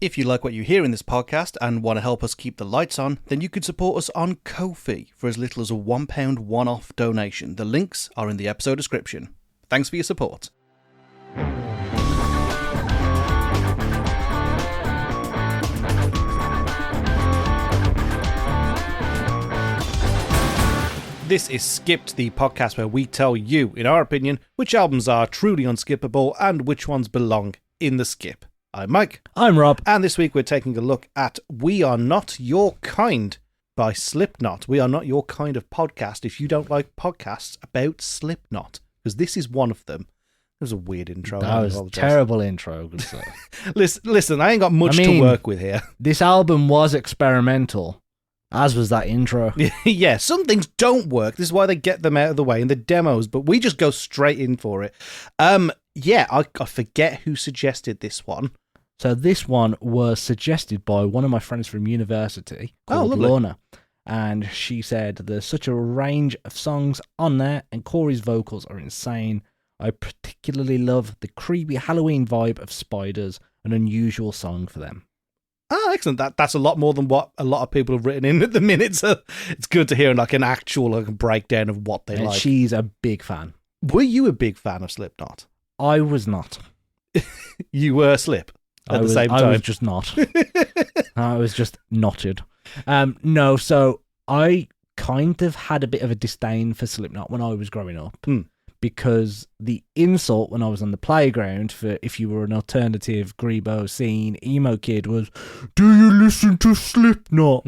If you like what you hear in this podcast and want to help us keep the lights on, then you could support us on Ko-fi for as little as a £1 one-off donation. The links are in the episode description. Thanks for your support. This is Skipped, the podcast where we tell you, in our opinion, which albums are truly unskippable and which ones belong in the skip. I'm Mike. I'm Rob. And this week we're taking a look at We Are Not Your Kind by Slipknot. We are not your kind of podcast if you don't like podcasts about Slipknot, because this is one of them. It was a weird intro. That was a terrible intro. Listen, I ain't got much to work with here. This album was experimental, as was that intro. Yeah, some things don't work. This is why they get them out of the way in the demos, but we just go straight in for it. I forget who suggested this one. So this one was suggested by one of my friends from university called Lorna. And she said, there's such a range of songs on there, and Corey's vocals are insane. I particularly love the creepy Halloween vibe of spiders, an unusual song for them. Oh, excellent. That's a lot more than what a lot of people have written in at the minute, so it's good to hear an actual breakdown of what they like. She's a big fan. Were you a big fan of Slipknot? I was not. You were Slip at the same time? I was just not. I was just knotted. No, so I kind of had a bit of a disdain for Slipknot when I was growing up. Because the insult when I was on the playground for if you were an alternative Grebo scene emo kid was, do you listen to Slipknot?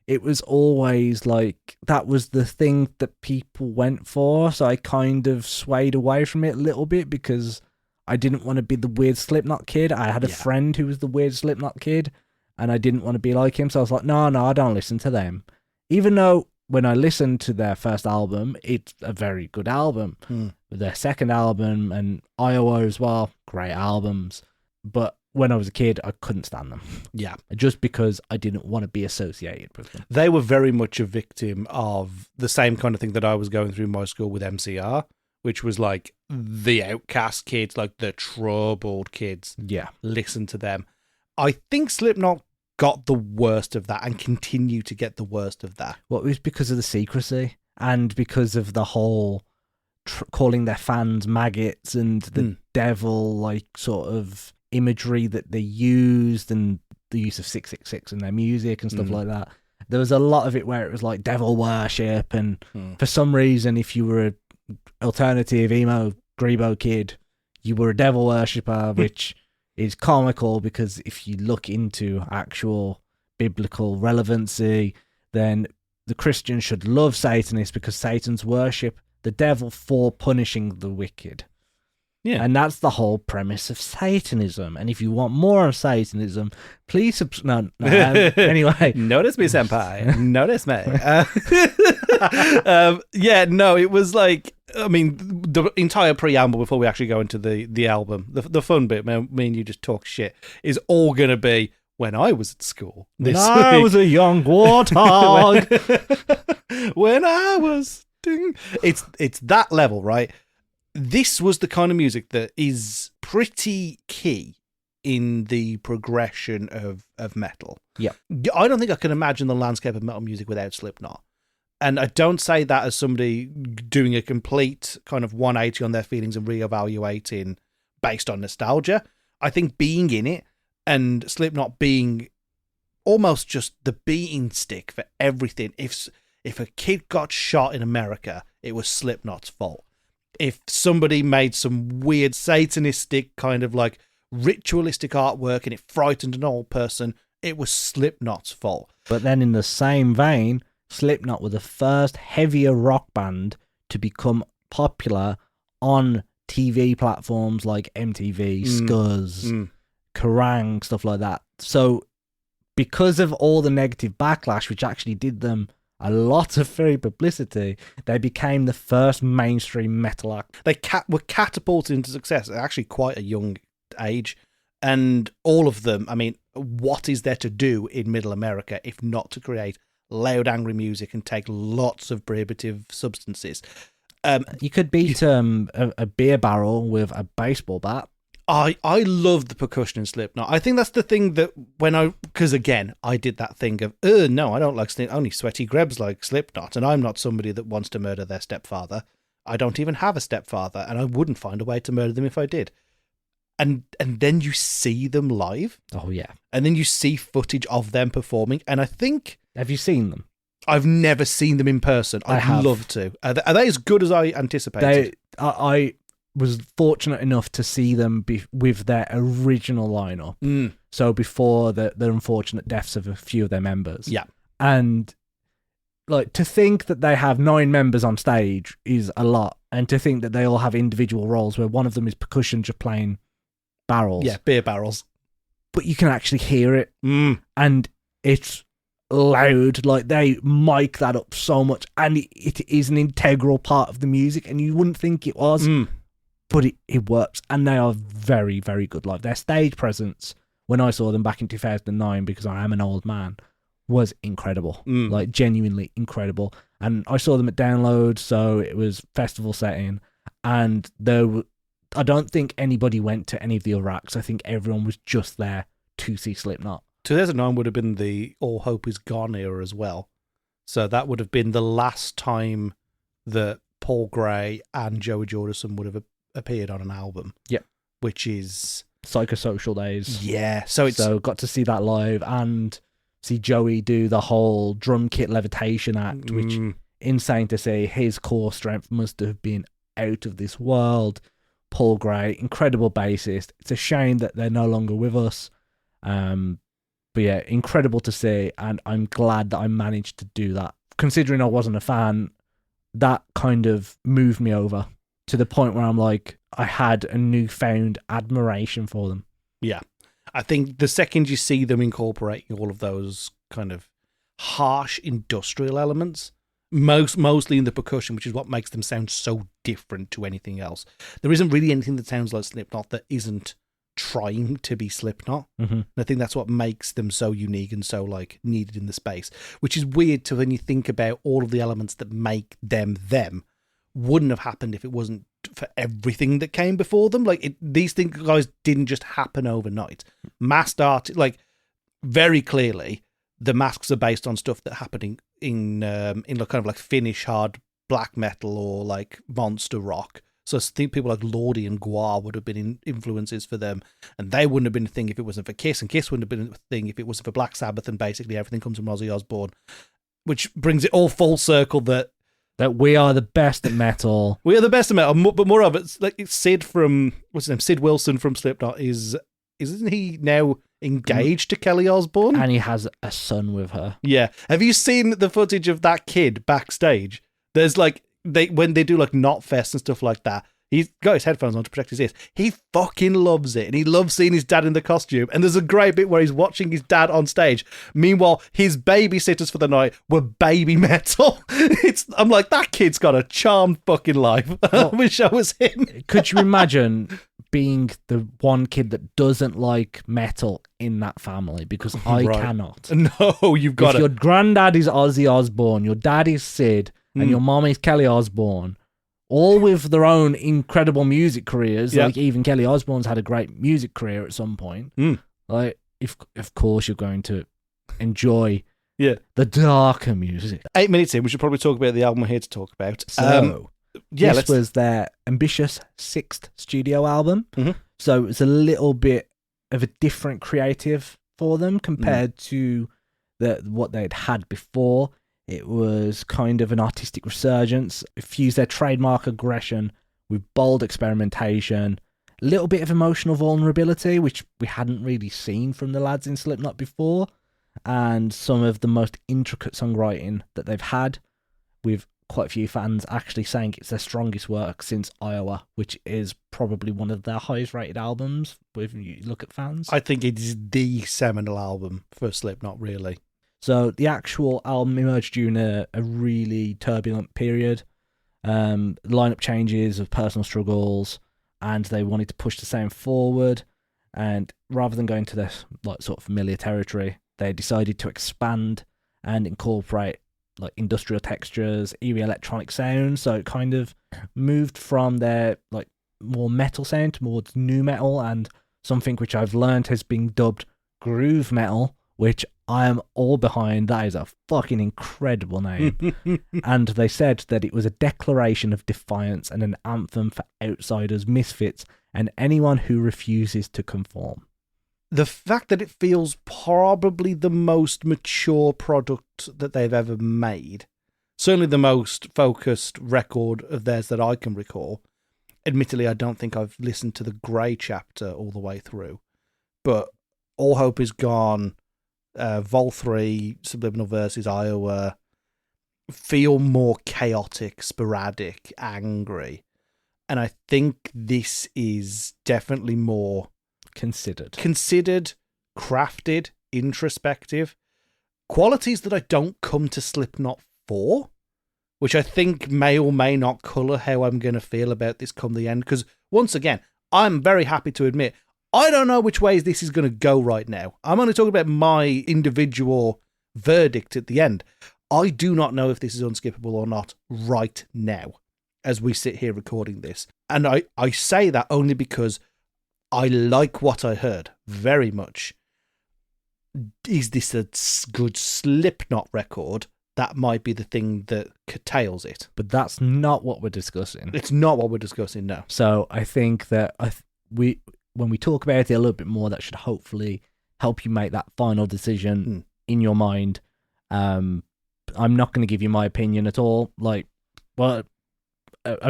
It was always like, that was the thing that people went for, so I kind of swayed away from it a little bit because I didn't want to be the weird Slipknot kid. I had a friend who was the weird Slipknot kid, and I didn't want to be like him, so I was like, no, I don't listen to them. Even though when I listened to their first album, it's a very good album. Their second album and Iowa as well, great albums. But when I was a kid, I couldn't stand them. Yeah. Just because I didn't want to be associated with them. They were very much a victim of the same kind of thing that I was going through in my school with MCR, which was like the outcast kids, like the troubled kids. Yeah. Listen to them. I think Slipknot got the worst of that and continue to get the worst of that. Well, it was because of the secrecy and because of the whole calling their fans maggots and the devil, like, sort of imagery that they used and the use of 666 in their music and stuff like that. There was a lot of it where it was like devil worship, and for some reason, if you were an alternative emo Grebo kid, you were a devil worshipper, which is comical because if you look into actual biblical relevancy, then the Christians should love Satanists because Satans worship the devil for punishing the wicked. Yeah. And that's the whole premise of Satanism. And if you want more of Satanism, please anyway. Notice me, senpai. Notice me. It was like, I mean, the entire preamble before we actually go into the album, the fun bit, me and you just talk shit, is all going to be when I was at school. I was a young warthog. When I was... It's that level, right? This was the kind of music that is pretty key in the progression of metal. Yeah. I don't think I can imagine the landscape of metal music without Slipknot. And I don't say that as somebody doing a complete kind of 180 on their feelings and reevaluating based on nostalgia. I think being in it and Slipknot being almost just the beating stick for everything. If a kid got shot in America, it was Slipknot's fault. If somebody made some weird satanistic kind of like ritualistic artwork and it frightened an old person, it was Slipknot's fault. But then in the same vein, Slipknot were the first heavier rock band to become popular on TV platforms like MTV, Scuzz, Kerrang, stuff like that. So because of all the negative backlash, which actually did them a lot of free publicity, they became the first mainstream metal act. They were catapulted into success at actually quite a young age. And all of them, I mean, what is there to do in middle America if not to create loud, angry music and take lots of prohibitive substances? You could beat a beer barrel with a baseball bat. I love the percussion in Slipknot. I think that's the thing that because again, I did that thing of, no, I don't like only sweaty grebs like Slipknot, and I'm not somebody that wants to murder their stepfather. I don't even have a stepfather, and I wouldn't find a way to murder them if I did. And then you see them live. Oh, yeah. And then you see footage of them performing, and I think... Have you seen them? I've never seen them in person. I'd love to. Are they as good as I anticipated? I was fortunate enough to see them with their original lineup. So before the unfortunate deaths of a few of their members. Yeah. And like to think that they have 9 members on stage is a lot. And to think that they all have individual roles where one of them is percussion just playing barrels. Yeah, beer barrels. But you can actually hear it. And it's loud. Like they mic that up so much. And it is an integral part of the music. And you wouldn't think it was. But it works, and they are very, very good live. Their stage presence, when I saw them back in 2009, because I am an old man, was incredible. Like, genuinely incredible. And I saw them at Download, so it was festival setting, and I don't think anybody went to any of the other acts. I think everyone was just there to see Slipknot. 2009 would have been the All Hope Is Gone era as well. So that would have been the last time that Paul Gray and Joey Jordison would have appeared on an album. Yep. Which is Psychosocial Days. Yeah. So got to see that live and see Joey do the whole drum kit levitation act, which insane to see. His core strength must have been out of this world. Paul Gray, incredible bassist. It's a shame that they're no longer with us. But yeah, incredible to see, and I'm glad that I managed to do that. Considering I wasn't a fan, that kind of moved me over to the point where I'm like, I had a newfound admiration for them. Yeah. I think the second you see them incorporating all of those kind of harsh industrial elements, mostly in the percussion, which is what makes them sound so different to anything else. There isn't really anything that sounds like Slipknot that isn't trying to be Slipknot. And I think that's what makes them so unique and so like needed in the space, which is weird to when you think about all of the elements that make them wouldn't have happened if it wasn't for everything that came before them. Like these things, guys, didn't just happen overnight. Masked art, like very clearly, the masks are based on stuff that happened in like kind of like Finnish hard black metal or like monster rock. So I think people like Lordi and Gwar would have been influences for them, and they wouldn't have been a thing if it wasn't for Kiss, and Kiss wouldn't have been a thing if it wasn't for Black Sabbath, and basically everything comes from Ozzy Osbourne, which brings it all full circle that we are the best at metal. We are the best at metal, but more of it's like Sid from, what's his name? Sid Wilson from Slipknot isn't he now engaged to Kelly Osbourne? And he has a son with her. Yeah. Have you seen the footage of that kid backstage? There's like, when they do like Knotfest and stuff like that, he's got his headphones on to protect his ears. He fucking loves it. And he loves seeing his dad in the costume. And there's a great bit where he's watching his dad on stage. Meanwhile, his babysitters for the night were baby metal. I'm like, that kid's got a charmed fucking life. I wish I was him. Could you imagine being the one kid that doesn't like metal in that family? Because I cannot. No, you've got it. If your granddad is Ozzy Osbourne, your dad is Sid, and your mom is Kelly Osbourne, all with their own incredible music careers. Like even Kelly Osbourne's had a great music career at some point. Like, if of course you're going to enjoy the darker music. 8 minutes in, we should probably talk about the album we're here to talk about. This was their ambitious 6th studio album. So it's a little bit of a different creative for them compared to what they'd had before. It was kind of an artistic resurgence. It fused their trademark aggression with bold experimentation, a little bit of emotional vulnerability, which we hadn't really seen from the lads in Slipknot before, and some of the most intricate songwriting that they've had, with quite a few fans actually saying it's their strongest work since Iowa, which is probably one of their highest rated albums if you look at fans. I think it is the seminal album for Slipknot, really. So the actual album emerged during a really turbulent period, lineup changes of personal struggles, and they wanted to push the sound forward. And rather than going to this like sort of familiar territory, they decided to expand and incorporate like industrial textures, eerie electronic sounds. So it kind of moved from their like more metal sound, towards new metal, and something which I've learned has been dubbed groove metal, which I am all behind. That is a fucking incredible name. And they said that it was a declaration of defiance and an anthem for outsiders, misfits, and anyone who refuses to conform. The fact that it feels probably the most mature product that they've ever made, certainly the most focused record of theirs that I can recall. Admittedly, I don't think I've listened to the Grey chapter all the way through, but All Hope Is Gone, Vol 3, Subliminal Verses, Iowa, feel more chaotic, sporadic, angry. And I think this is definitely more Considered, crafted, introspective. Qualities that I don't come to Slipknot for, which I think may or may not colour how I'm going to feel about this come the end. Because, once again, I'm very happy to admit, I don't know which ways this is going to go right now. I'm only talking about my individual verdict at the end. I do not know if this is unskippable or not right now, as we sit here recording this. And I say that only because I like what I heard very much. Is this a good Slipknot record? That might be the thing that curtails it. but that's not what we're discussing. It's not what we're discussing now. So I think that when we talk about it a little bit more, that should hopefully help you make that final decision in your mind. I'm not going to give you my opinion at all. I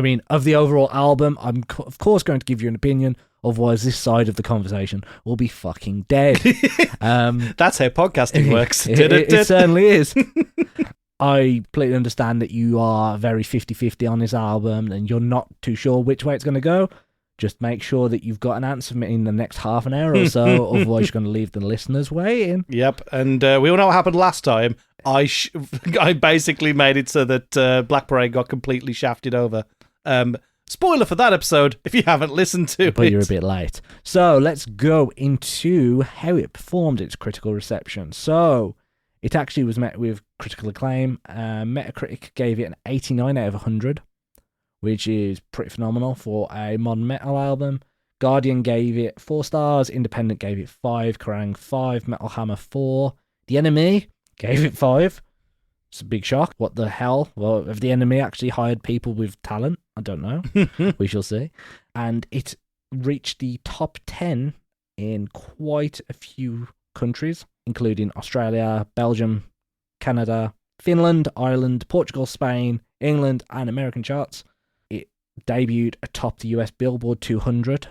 mean, of the overall album, I'm of course going to give you an opinion. Otherwise, this side of the conversation will be fucking dead. That's how podcasting works. It certainly is. I completely understand that you are very 50-50 on this album and you're not too sure which way it's going to go. Just make sure that you've got an answer in the next half an hour or so. Otherwise, you're going to leave the listeners waiting. Yep. And we all know what happened last time. I basically made it so that Black Parade got completely shafted over. Spoiler for that episode if you haven't listened to it. But you're a bit late. So let's go into how it performed its critical reception. So it actually was met with critical acclaim. Metacritic gave it an 89 out of 100, which is pretty phenomenal for a modern metal album. Guardian gave it 4 stars. Independent gave it 5. Kerrang 5. Metal Hammer 4. The Enemy gave it 5. It's a big shock. What the hell? Well, have The Enemy actually hired people with talent? I don't know. We shall see. And it reached the top 10 in quite a few countries, including Australia, Belgium, Canada, Finland, Ireland, Portugal, Spain, England, and American charts. It debuted atop the US Billboard 200,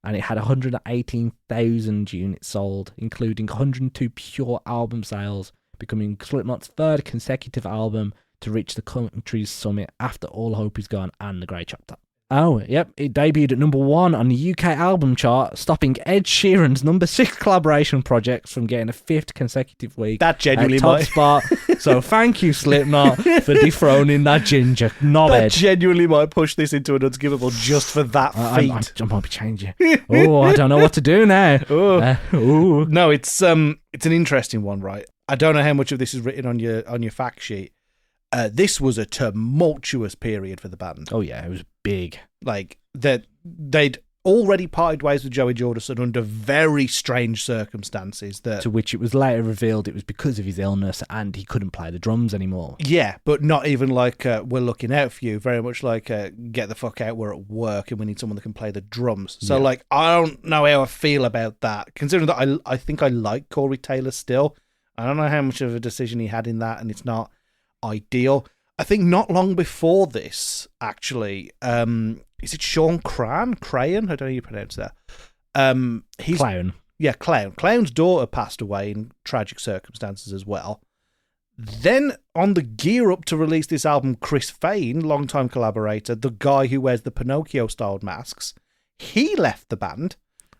and it had 118,000 units sold, including 102 pure album sales, becoming Slipknot's 3rd consecutive album to reach the country's summit after All Hope Is Gone and The Grey Chapter. Oh, yep, it debuted at number 1 on the UK album chart, stopping Ed Sheeran's number 6 collaboration projects from getting a 5th consecutive week that genuinely at top might spot. So thank you, Slipknot, for dethroning that ginger knobhead. That genuinely might push this into an unskippable just for that feat. I might be changing. Oh, I don't know what to do now. No, it's an interesting one, right? I don't know how much of this is written on your fact sheet. This was a tumultuous period for the band. Oh yeah, it was big. Like that they'd already parted ways with Joey Jordison under very strange circumstances. To which it was later revealed it was because of his illness and he couldn't play the drums anymore. Yeah, but not even like we're looking out for you. Very much like get the fuck out. We're at work and we need someone that can play the drums. So like I don't know how I feel about that. Considering that I think I like Corey Taylor still. I don't know how much of a decision he had in that, and it's not ideal. I think not long before this, actually, is it Sean Crahan? I don't know how you pronounce that. He's Clown. Yeah, Clown. Clown's daughter passed away in tragic circumstances as well. Then, on the gear up to release this album, Chris Fane, longtime collaborator, the guy who wears the Pinocchio-styled masks, he left the band.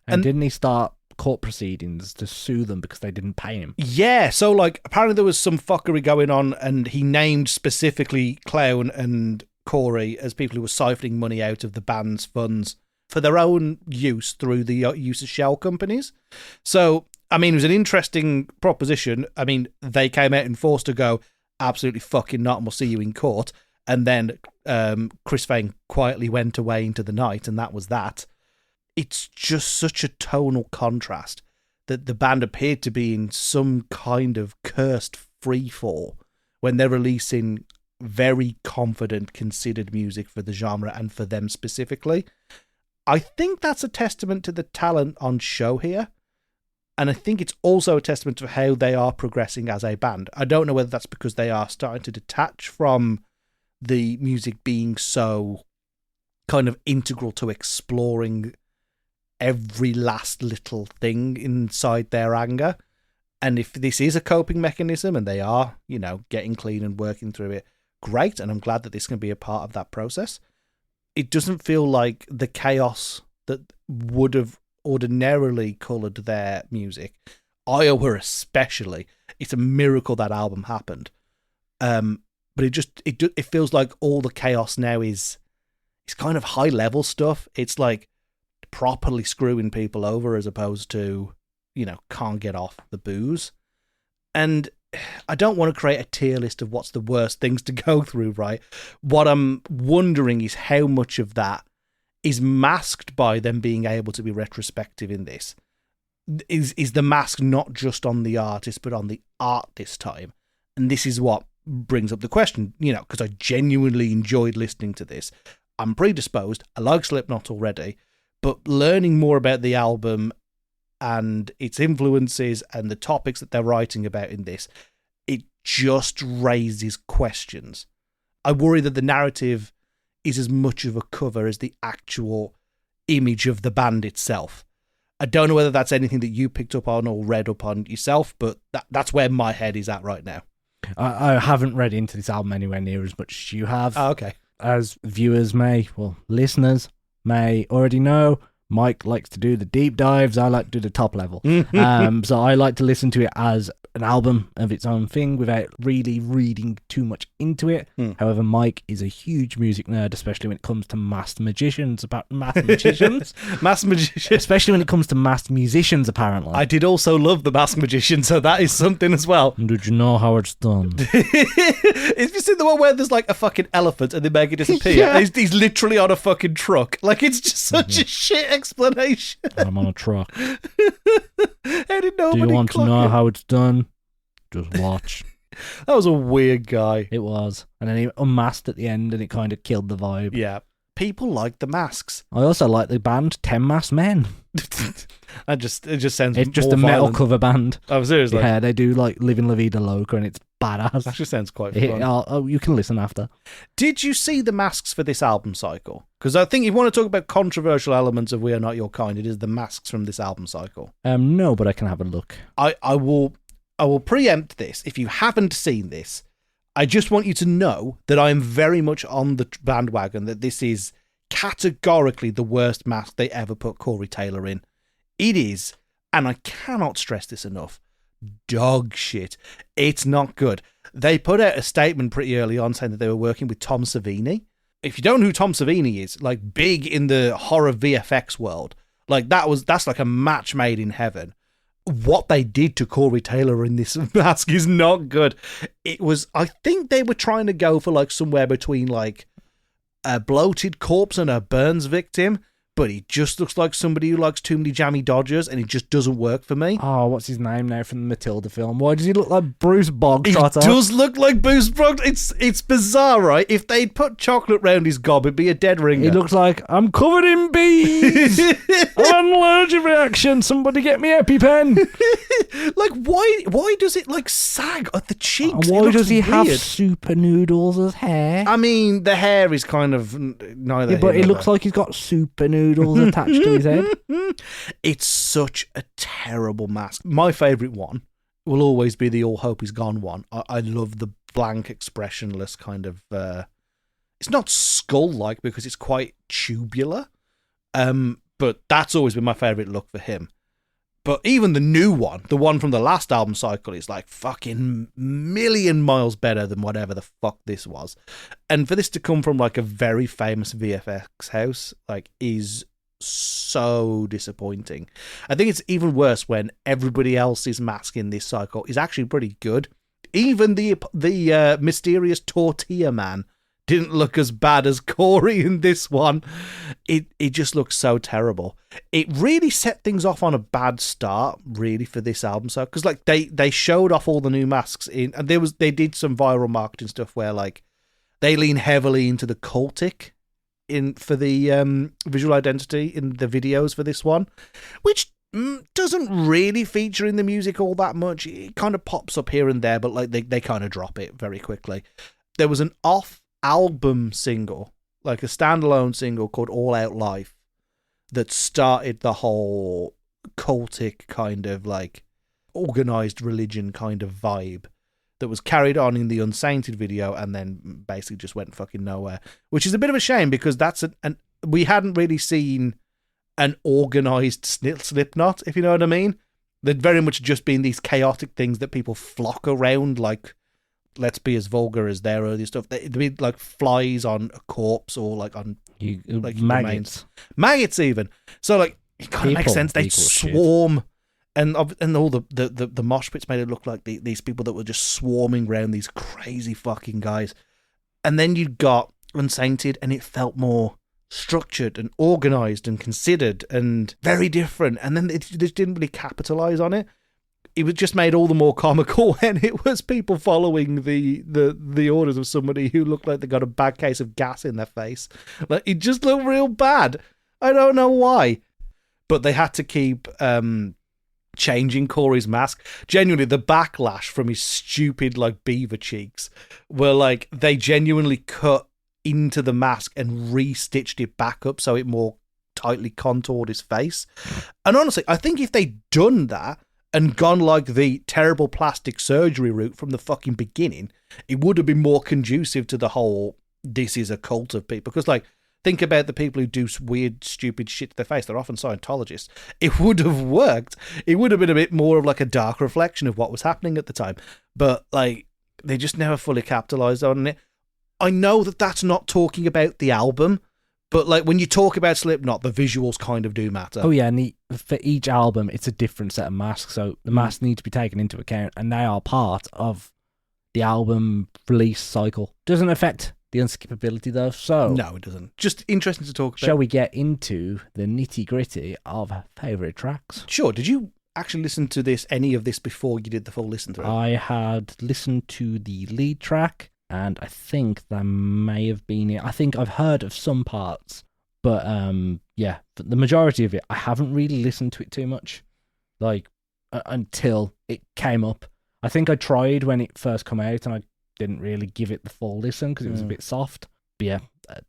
And didn't he start court proceedings to sue them because they didn't pay him? Yeah, so like apparently there was some fuckery going on, and he named specifically Clown and Corey as people who were siphoning money out of the band's funds for their own use through the use of shell companies. So, I mean, it was an interesting proposition. I mean, they came out in force to go, absolutely fucking not, and we'll see you in court. and then Chris Vane quietly went away into the night, and that was that. It's just such a tonal contrast that the band appeared to be in some kind of cursed freefall when they're releasing very confident, considered music for the genre and for them specifically. I think that's a testament to the talent on show here. And I think it's also a testament to how they are progressing as a band. I don't know whether that's because they are starting to detach from the music being so kind of integral to exploring every last little thing inside their anger. And if this is a coping mechanism and they are, getting clean and working through it, great. And I'm glad that this can be a part of that process. It doesn't feel like the chaos that would have ordinarily coloured their music, Iowa especially. It's a miracle that album happened. But it feels like all the chaos now is kind of high level stuff. It's like properly screwing people over as opposed to, can't get off the booze. And I don't want to create a tier list of what's the worst things to go through, right? What I'm wondering is how much of that is masked by them being able to be retrospective in this. Is the mask not just on the artist, but on the art this time? And this is what brings up the question, because I genuinely enjoyed listening to this. I'm predisposed. I like Slipknot already, but learning more about the album and its influences and the topics that they're writing about in this, it just raises questions. I worry that the narrative is as much of a cover as the actual image of the band itself. I don't know whether that's anything that you picked up on or read up on yourself, but that's where my head is at right now. I haven't read into this album anywhere near as much as you have. Oh, okay. As listeners may already know, Mike likes to do the deep dives. I like to do the top level. So I like to listen to it as an album of its own thing without really reading too much into it. However, Mike is a huge music nerd, especially when it comes to masked magicians. Masked magicians. Especially when it comes to masked musicians, apparently. I did also love the masked magician, so that is something as well. Did you know how it's done? If you see the one where there's like a fucking elephant and they make it disappear, Yeah. he's literally on a fucking truck. Like, it's just such a shit explanation. I'm on a truck. How did nobody Do you want to clock know it? how it's done? Just watch. That was a weird guy. It was. And then he unmasked at the end and it kind of killed the vibe. Yeah. People like the masks. I also like the band 10 Masked Men. It just sounds It's just more a metal violent. cover band. Oh, seriously? Yeah, they do like Living La Vida Loca and it's badass. Actually sounds quite fun. You can listen after. Did you see the masks for this album cycle? Because I think if you want to talk about controversial elements of We Are Not Your Kind, it is the masks from this album cycle. No, but I can have a look. I will preempt this. If you haven't seen this, I just want you to know that I am very much on the bandwagon that this is categorically the worst mask they ever put Corey Taylor in. It is, and I cannot stress this enough, dog shit. It's not good. They put out a statement pretty early on saying that they were working with Tom Savini. If you don't know who Tom Savini is, like big in the horror VFX world, like that's like a match made in heaven. What they did to Corey Taylor in this mask is not good. It was, I think they were trying to go for like somewhere between like a bloated corpse and a Burns victim, but he just looks like somebody who likes too many jammy Dodgers, and it just doesn't work for me. Oh, what's his name now from the Matilda film? Why does he look like Bruce Bogtrotter? He does look like Bruce Bogtrotter. It's bizarre, right? If they'd put chocolate round his gob, it'd be a dead ringer. He looks like, I'm covered in bees. I'm an allergic reaction. Somebody get me EpiPen. Like, why does it like sag at the cheeks? Why does he have weird. super noodles as hair? I mean, the hair is kind of neither. Yeah, but here it nor looks there. like he's got super noodles attached to his head. It's such a terrible mask. My favourite one will always be the All Hope Is Gone one. I love the blank, expressionless kind of... it's not skull-like because it's quite tubular, but that's always been my favourite look for him. But even the new one, the one from the last album cycle, is like fucking million miles better than whatever the fuck this was. And for this to come from like a very famous VFX house, like, is so disappointing. I think it's even worse when everybody else's mask in this cycle is actually pretty good. Even the mysterious tortilla man didn't look as bad as Corey in this one. It just looks so terrible. It really set things off on a bad start, really, for this album. So, because like they showed off all the new masks in, and they did some viral marketing stuff where like they lean heavily into the cultic in for the visual identity in the videos for this one, which doesn't really feature in the music all that much. It kind of pops up here and there, but like they kind of drop it very quickly. There was an off-album single, like a standalone single called All Out Life, that started the whole cultic kind of like organized religion kind of vibe that was carried on in the Unsainted video and then basically just went fucking nowhere, which is a bit of a shame because that's we hadn't really seen an organized Slipknot, if you know what I mean. They'd very much just been these chaotic things that people flock around, like, let's be as vulgar as their earlier stuff. They'd be like flies on a corpse or like on like maggots. Maggots even. So like it kind of makes sense. They'd swarm shit. And all the mosh pits made it look like these people that were just swarming around these crazy fucking guys. And then you got Unsainted and it felt more structured and organized and considered and very different, and then it just didn't really capitalize on it. It was just made all the more comical when it was people following the orders of somebody who looked like they got a bad case of gas in their face. Like it just looked real bad. I don't know why, but they had to keep changing Corey's mask. Genuinely, the backlash from his stupid like beaver cheeks were like they genuinely cut into the mask and re-stitched it back up so it more tightly contoured his face. And honestly, I think if they'd done that and gone like the terrible plastic surgery route from the fucking beginning, it would have been more conducive to the whole this is a cult of people. Because like, think about the people who do weird, stupid shit to their face. They're often Scientologists. It would have worked. It would have been a bit more of like a dark reflection of what was happening at the time. But like, they just never fully capitalized on it. I know that that's not talking about the album, but like when you talk about Slipknot, the visuals kind of do matter. Oh yeah, and for each album, it's a different set of masks, so the masks need to be taken into account, and they are part of the album release cycle. Doesn't affect the unskippability though, so... No, it doesn't. Just interesting to talk about. Shall we get into the nitty-gritty of favourite tracks? Sure. Did you actually listen to any of this before you did the full listen through? I had listened to the lead track, and I think there may have been it. I think I've heard of some parts, but yeah, the majority of it, I haven't really listened to it too much, like until it came up. I think I tried when it first came out, and I didn't really give it the full listen because it was a bit soft. But yeah,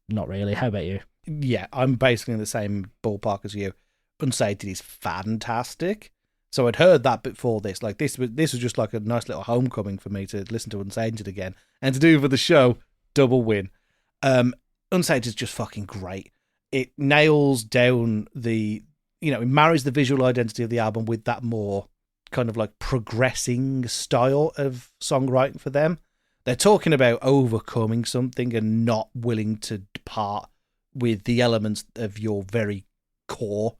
not really. How about you? Yeah, I'm basically in the same ballpark as you. Unsainted is fantastic. So I'd heard that before this. Like this was just like a nice little homecoming for me to listen to Unsainted again and to do for the show. Double win. Unsainted is just fucking great. It nails down it marries the visual identity of the album with that more kind of like progressing style of songwriting for them. They're talking about overcoming something and not willing to part with the elements of your very core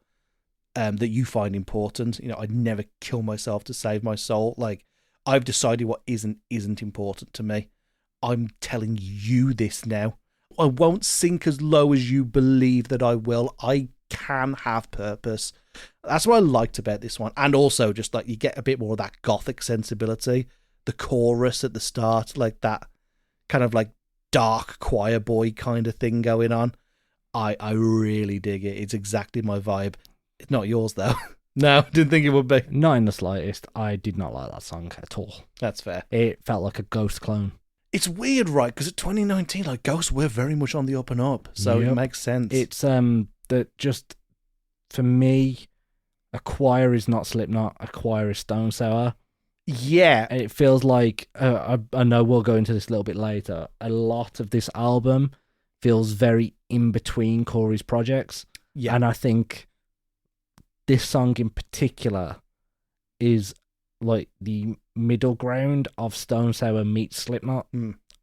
that you find important. I'd never kill myself to save my soul. Like, I've decided what isn't important to me. I'm telling you this now. I won't sink as low as you believe that I will. I can have purpose. That's what I liked about this one. And also just like you get a bit more of that gothic sensibility. The chorus at the start, like that kind of like dark choir boy kind of thing going on. I really dig it. It's exactly my vibe. It's not yours though. No, didn't think it would be. Not in the slightest. I did not like that song at all. That's fair. It felt like a Ghost clone. It's weird, right? Because at 2019, like Ghost, we're very much on the up and up, so It makes sense. It's that just for me, a choir is not Slipknot. A choir is Stone Sour. Yeah, and it feels like I know we'll go into this a little bit later. A lot of this album feels very in between Corey's projects. Yeah, and I think this song in particular is like the middle ground of Stone Sour meets Slipknot,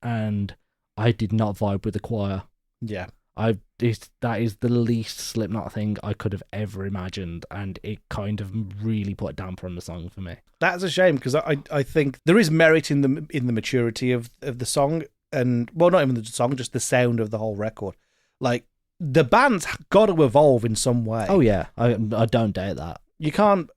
and I did not vibe with the choir. Yeah, that is the least Slipknot thing I could have ever imagined, and it kind of really put a damper on the song for me. That's a shame because I think there is merit in the maturity of the song. and well, not even the song, just the sound of the whole record. Like, the band's got to evolve in some way. Oh yeah, I don't doubt that. You can't.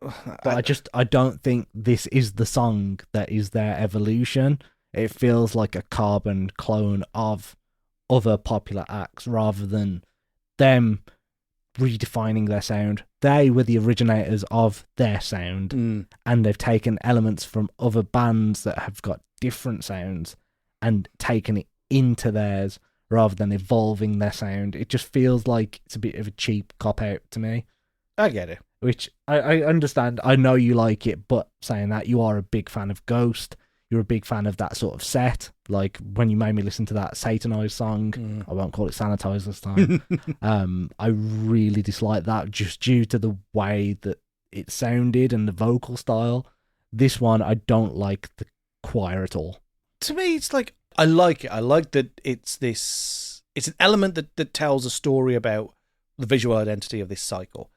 But I don't think this is the song that is their evolution. It feels like a carbon clone of other popular acts rather than them redefining their sound. They were the originators of their sound, and they've taken elements from other bands that have got different sounds and taken it into theirs rather than evolving their sound. It just feels like it's a bit of a cheap cop-out to me. I get it. Which I understand. I know you like it, but saying that, you are a big fan of Ghost. You're a big fan of that sort of set. Like, when you made me listen to that Satanized song, I won't call it Sanitized this time. I really dislike that just due to the way that it sounded and the vocal style. This one, I don't like the choir at all. To me, it's like, I like it. I like that it's an element that tells a story about the visual identity of this cycle.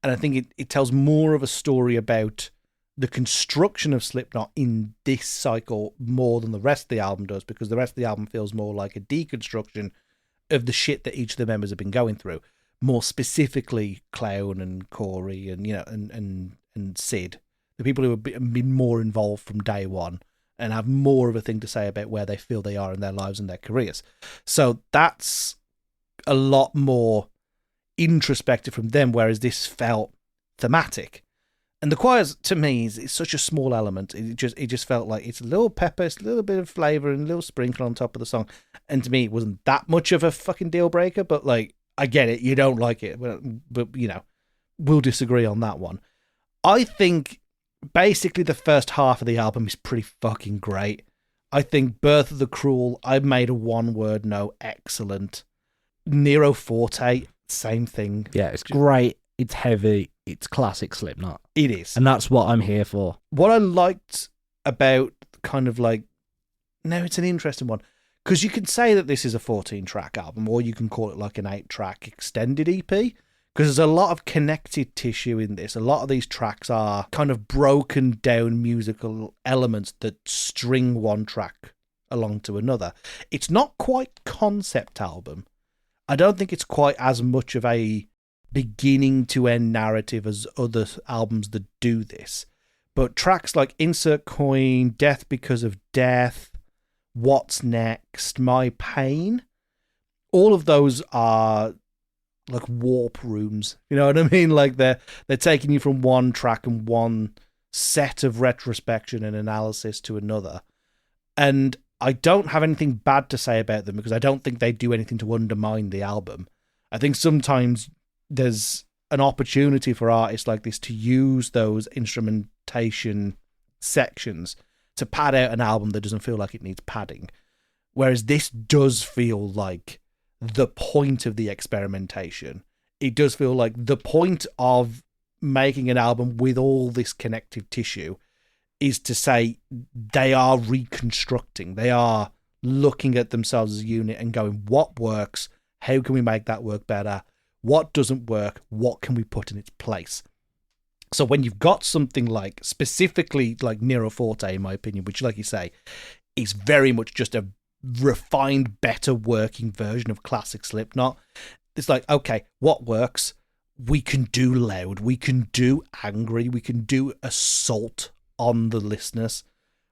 And I think it tells more of a story about the construction of Slipknot in this cycle more than the rest of the album does, because the rest of the album feels more like a deconstruction of the shit that each of the members have been going through. More specifically, Clown and Corey and, you know, and Sid, the people who have been more involved from day one and have more of a thing to say about where they feel they are in their lives and their careers. So that's a lot more introspective from them, whereas this felt thematic. And the choirs, to me, is such a small element. It just felt like it's a little pepper, it's a little bit of flavour and a little sprinkle on top of the song. And to me, it wasn't that much of a fucking deal breaker, but like, I get it, you don't like it, but you know, we'll disagree on that one. I think basically the first half of the album is pretty fucking great. I think Birth of the Cruel, I made a one-word no, excellent. Nero Forte, same thing. Yeah, it's great. It's heavy. It's classic Slipknot. It is. And that's what I'm here for. What I liked about kind of like, no, it's an interesting one. Because you can say that this is a 14-track album, or you can call it like an 8-track extended EP. Because there's a lot of connected tissue in this. A lot of these tracks are kind of broken down musical elements that string one track along to another. It's not quite concept album. I don't think it's quite as much of a beginning to end narrative as other albums that do this. But tracks like Insert Coin, Death Because of Death, What's Next, My Pain, all of those are like warp rooms. You know what I mean? Like they're taking you from one track and one set of retrospection and analysis to another. And I don't have anything bad to say about them because I don't think they do anything to undermine the album. I think sometimes there's an opportunity for artists like this to use those instrumentation sections to pad out an album that doesn't feel like it needs padding. Whereas this does feel like the point of the experimentation. It does feel like the point of making an album with all this connective tissue is to say they are reconstructing. They are looking at themselves as a unit and going, what works? How can we make that work better? What doesn't work? What can we put in its place? So when you've got something like, specifically like Nero Forte, in my opinion, which, like you say, is very much just a refined, better working version of classic Slipknot, it's like, okay, what works? We can do loud, we can do angry, we can do assault on the listeners.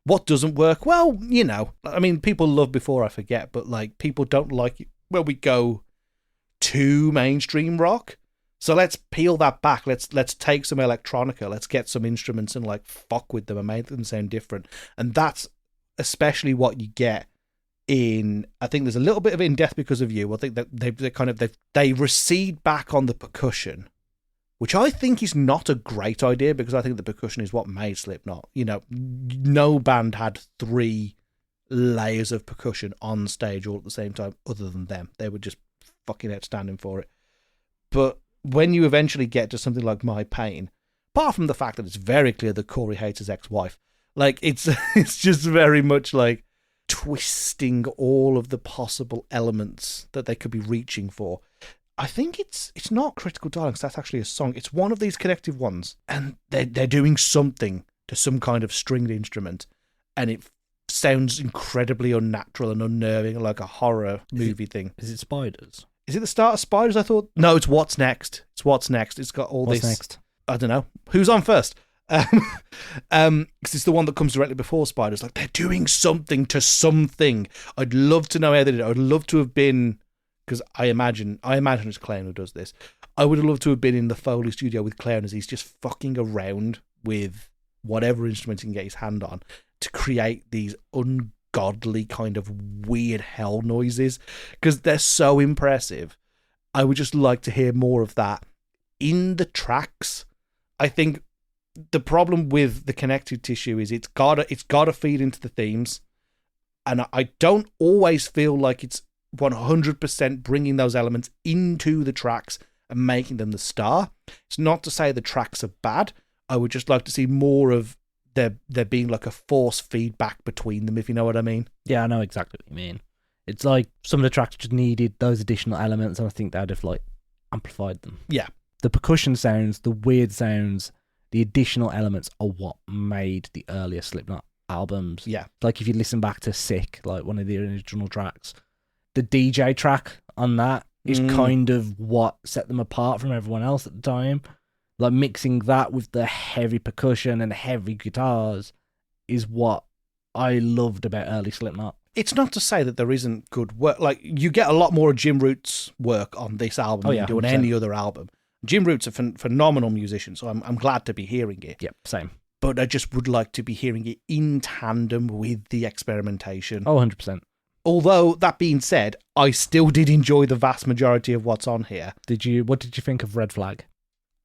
What doesn't work? Well, you know, I mean, people love Before I Forget, but like, people don't like it when we go too mainstream rock. So let's peel that back. Let's take some electronica. Let's get some instruments and like fuck with them and make them sound different. And that's especially what you get in. I think there's a little bit of it in Death Because of You. I think that they recede back on the percussion, which I think is not a great idea because I think the percussion is what made Slipknot. You know, no band had 3 layers of percussion on stage all at the same time other than them. They were just fucking outstanding for it. But when you eventually get to something like My Pain, apart from the fact that it's very clear that Corey hates his ex-wife, like it's just very much like twisting all of the possible elements that they could be reaching for. I think it's not Critical Darling, because that's actually a song. It's one of these connective ones, and they're doing something to some kind of stringed instrument, and it sounds incredibly unnatural and unnerving, like a horror movie thing. Is it spiders? Is it the start of Spiders? I thought. No, it's What's Next. It's What's Next. It's got all What's this. next? I don't know. Who's on first? Because it's the one that comes directly before Spiders. Like, they're doing something to something. I'd love to know how they did it. I'd love to have been, because I imagine it's Clown who does this. I would have loved to have been in the Foley studio with Clown as he's just fucking around with whatever instrument he can get his hand on to create these ungodly kind of weird hell noises, because they're so impressive. I would just like to hear more of that in the tracks. I think the problem with the connective tissue is it's gotta feed into the themes, and I don't always feel like it's 100% bringing those elements into the tracks and making them the star. It's not to say the tracks are bad. I would just like to see more of there being like a force feedback between them, if you know what I mean. Yeah, I know exactly what you mean. It's like some of the tracks just needed those additional elements, and I think they'd have like amplified them. Yeah. The percussion sounds, the weird sounds, the additional elements are what made the earlier Slipknot albums. Yeah. Like if you listen back to Sick, like one of the original tracks, the DJ track on that is kind of what set them apart from everyone else at the time. Like mixing that with the heavy percussion and heavy guitars is what I loved about early Slipknot. It's not to say that there isn't good work. Like, you get a lot more of Jim Root's work on this album than you do on 100%. any other album. Jim Root's a phenomenal musician, so I'm glad to be hearing it. Yep, same. But I just would like to be hearing it in tandem with the experimentation. Oh, 100%. Although, that being said, I still did enjoy the vast majority of what's on here. What did you think of Red Flag?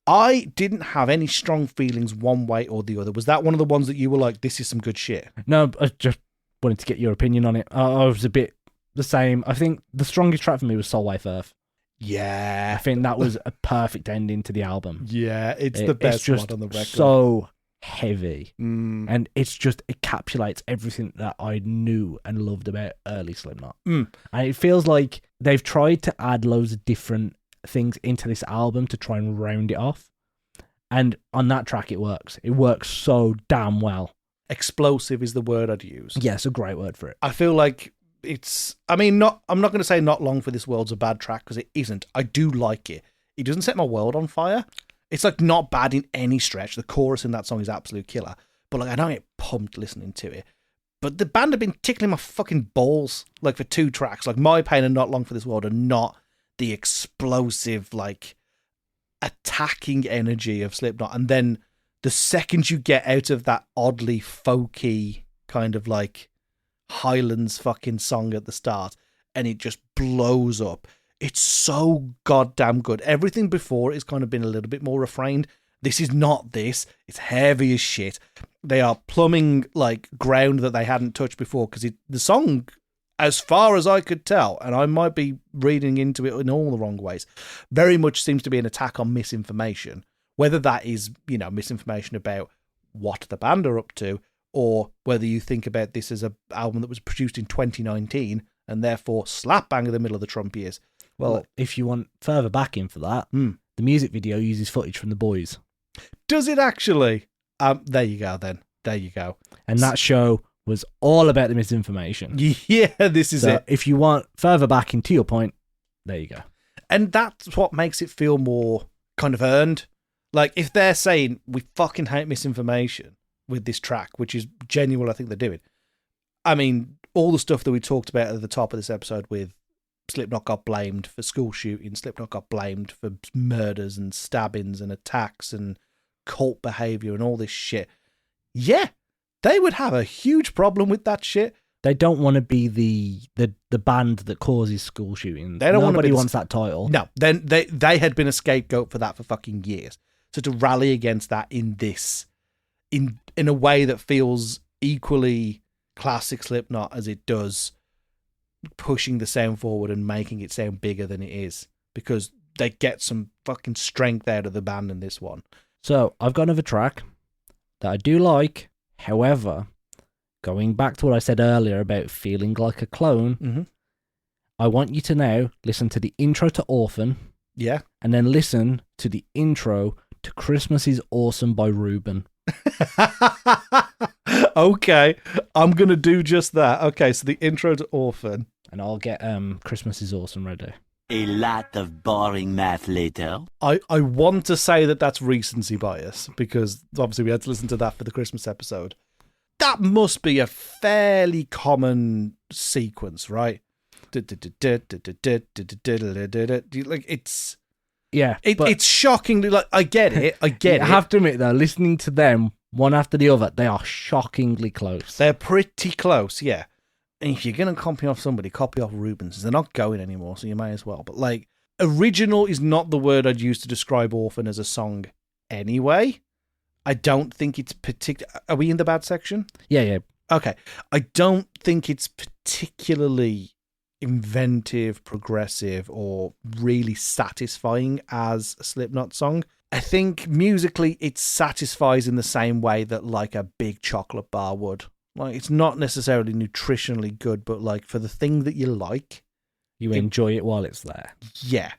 I didn't have any strong feelings one way or the other. Was that one of the ones that you were like, this is some good shit? No, I just wanted to get your opinion on it. I was a bit the same. I think the strongest track for me was Soul Wife Earth. Yeah. I think that was a perfect ending to the album. Yeah, it's the best one on the record. So heavy. And it encapsulates everything that I knew and loved about early Slipknot. And it feels like they've tried to add loads of different things into this album to try and round it off. And on that track, it works. It works so damn well. Explosive is the word I'd use. Yeah, it's a great word for it. I feel like I'm not going to say Not Long for This World's a bad track, because it isn't. I do like it. It doesn't set my world on fire. It's like not bad in any stretch. The chorus in that song is absolute killer. But like, I don't get pumped listening to it. But the band have been tickling my fucking balls like for 2 tracks. Like, My Pain and Not Long for This World are not the explosive, like, attacking energy of Slipknot. And then the second you get out of that oddly folky kind of like Highlands fucking song at the start, and it just blows up, it's so goddamn good. Everything before it's kind of been a little bit more refrained. This is not this. It's heavy as shit. They are plumbing like ground that they hadn't touched before, because the song, as far as I could tell, and I might be reading into it in all the wrong ways, very much seems to be an attack on misinformation. Whether that is, misinformation about what the band are up to, or whether you think about this as an album that was produced in 2019 and therefore slap bang in the middle of the Trump years. Well, if you want further backing for that, the music video uses footage from The Boys. Does it actually? There you go then. There you go. And that show was all about the misinformation. Yeah, this is it. If you want further backing to your point, there you go. And that's what makes it feel more kind of earned. Like, if they're saying, we fucking hate misinformation with this track, which is genuine, I think they're doing. I mean, all the stuff that we talked about at the top of this episode with Slipknot got blamed for school shootings, Slipknot got blamed for murders and stabbings and attacks and cult behavior and all this shit. Yeah, they would have a huge problem with that shit. They don't want to be the band that causes school shootings. Nobody wants that title. No, then they had been a scapegoat for that for fucking years. So to rally against that in this, in a way that feels equally classic Slipknot as it does, pushing the sound forward and making it sound bigger than it is, because they get some fucking strength out of the band in this one. So I've got another track that I do like. However, going back to what I said earlier about feeling like a clone, I want you to now listen to the intro to Orphan. Yeah. And then listen to the intro to Christmas is Awesome by Ruben. Okay, I'm going to do just that. Okay, so the intro to Orphan. And I'll get Christmas is Awesome ready. A lot of boring math later. I want to say that that's recency bias, because obviously we had to listen to that for the Christmas episode. That must be a fairly common sequence, right? Like it's... Yeah. It's shockingly... Like, I get it. I have to admit, though, listening to them, one after the other, they are shockingly close. They're pretty close, yeah. And if you're going to copy off somebody, copy off Rubens. They're not going anymore, so you may as well. But, like, original is not the word I'd use to describe Orphan as a song anyway. I don't think it's particular. Are we in the bad section? Yeah. Okay. I don't think it's particularly inventive, progressive, or really satisfying as a Slipknot song. I think musically it satisfies in the same way that, like, a big chocolate bar would. Like, it's not necessarily nutritionally good, but, like, for the thing that you like... You enjoy it while it's there. Yeah.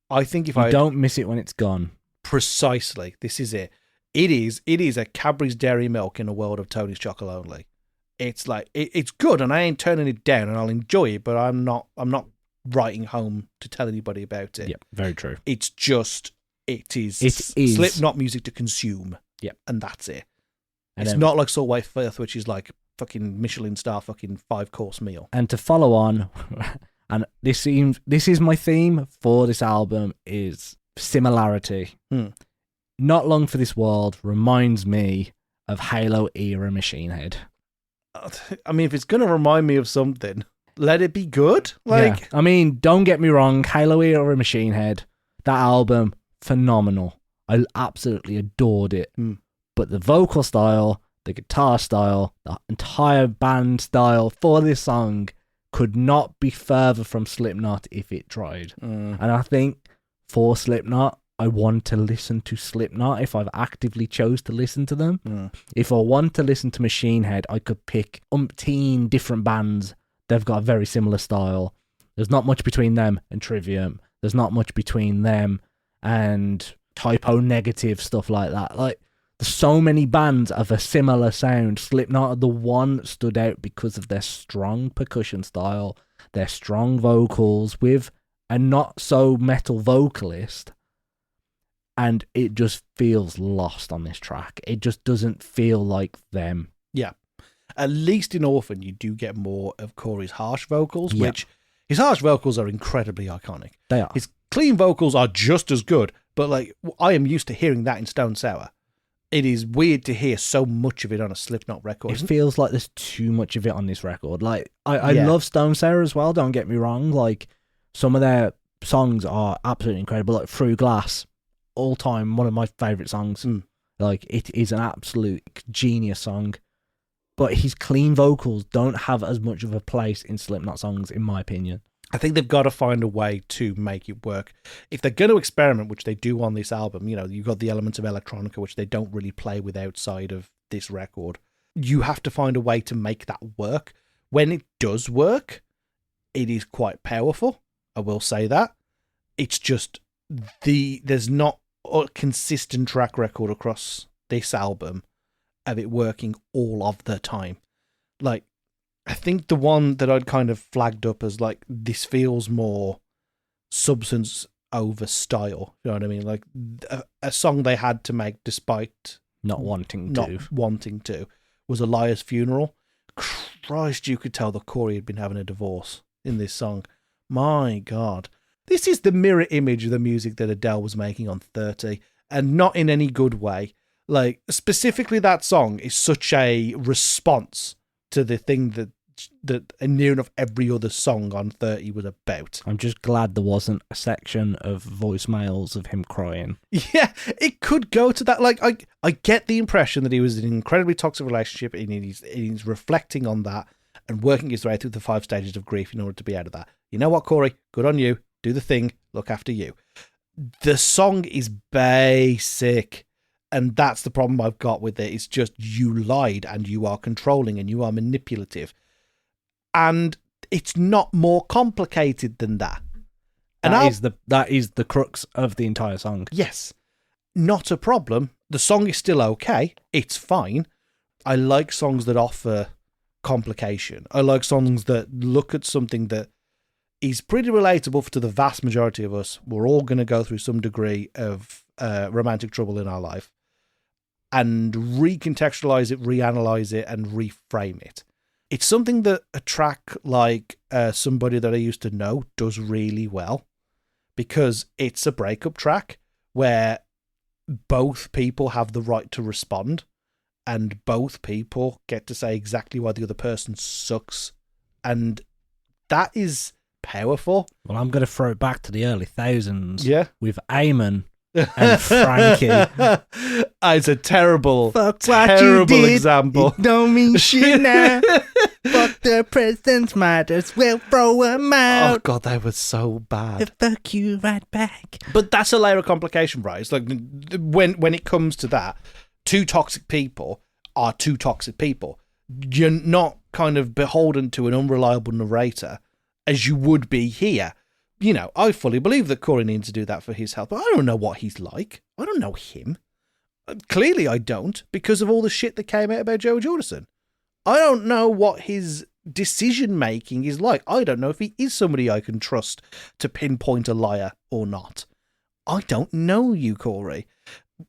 I think if you don't miss it when it's gone. Precisely. This is it. It is a Cadbury's Dairy Milk in a world of Tony's Chocolate only. It's like, it's good, and I ain't turning it down, and I'll enjoy it, but I'm not writing home to tell anybody about it. Yeah, very true. It's just, it is Slipknot music to consume. Yeah. And that's it. And it's not like Saltwater Firth, which is like fucking Michelin star fucking 5-course meal. And to follow on, and this is my theme for this album, is similarity. Not Long for This World reminds me of Halo era Machine Head. I mean, if it's going to remind me of something, let it be good. Like, yeah. I mean, don't get me wrong, Halo era Machine Head, that album, phenomenal. I absolutely adored it. But the vocal style, the guitar style, the entire band style for this song could not be further from Slipknot if it tried. And I think for Slipknot, I want to listen to Slipknot if I've actively chose to listen to them. If I want to listen to Machine Head, I could pick umpteen different bands. They've got a very similar style. There's not much between them and Trivium. There's not much between them and Typo Negative, stuff like that. Like, there's so many bands of a similar sound. Slipknot are the one that stood out because of their strong percussion style, their strong vocals with a not so metal vocalist. And it just feels lost on this track. It just doesn't feel like them. Yeah. At least in Orphan, you do get more of Corey's harsh vocals, which his harsh vocals are incredibly iconic. They are. His clean vocals are just as good, but like I am used to hearing that in Stone Sour. It is weird to hear so much of it on a Slipknot record. It feels like there's too much of it on this record. Like, I love Stone Sour as well, don't get me wrong. Like, some of their songs are absolutely incredible. Like, Through Glass, all-time, one of my favourite songs. Like, it is an absolute genius song. But his clean vocals don't have as much of a place in Slipknot songs, in my opinion. I think they've got to find a way to make it work. If they're going to experiment, which they do on this album, you know, you've got the elements of electronica, which they don't really play with outside of this record. You have to find a way to make that work. When it does work, it is quite powerful. I will say that. It's just there's not a consistent track record across this album of it working all of the time. Like, I think the one that I'd kind of flagged up as like, this feels more substance over style. You know what I mean? Like a song they had to make despite not wanting to was Elias' Funeral. Christ, you could tell that Corey had been having a divorce in this song. My God. This is the mirror image of the music that Adele was making on 30, and not in any good way. Like, specifically that song is such a response to the thing that near enough every other song on 30 was about. I'm just glad there wasn't a section of voicemails of him crying. Yeah, it could go to that. Like, I get the impression that he was in an incredibly toxic relationship, and he's reflecting on that and working his way through the 5 stages of grief in order to be out of that. You know what, Corey? Good on you. Do the thing. Look after you. The song is basic. And that's the problem I've got with it. It's just, you lied and you are controlling and you are manipulative. And it's not more complicated than that. And that is the crux of the entire song. Yes. Not a problem. The song is still okay. It's fine. I like songs that offer complication. I like songs that look at something that is pretty relatable to the vast majority of us. We're all going to go through some degree of romantic trouble in our life, and recontextualize it, reanalyze it, and reframe it. It's something that a track like Somebody That I Used to Know does really well, because it's a breakup track where both people have the right to respond, and both people get to say exactly why the other person sucks. And that is powerful. Well, I'm going to throw it back to the early thousands. Yeah. With Eamon and Frankie. It's a terrible, Fuck terrible example. It don't mean shit now. Fuck the presents, might as well throw them out. Oh God, they were so bad. Fuck you right back. But that's a layer of complication, right? It's like when it comes to that, two toxic people are two toxic people. You're not kind of beholden to an unreliable narrator as you would be here. You know, I fully believe that Corey needs to do that for his health, but I don't know what he's like. I don't know him. Clearly I don't, because of all the shit that came out about Joe Jordison. I don't know what his decision-making is like. I don't know if he is somebody I can trust to pinpoint a liar or not. I don't know you, Corey.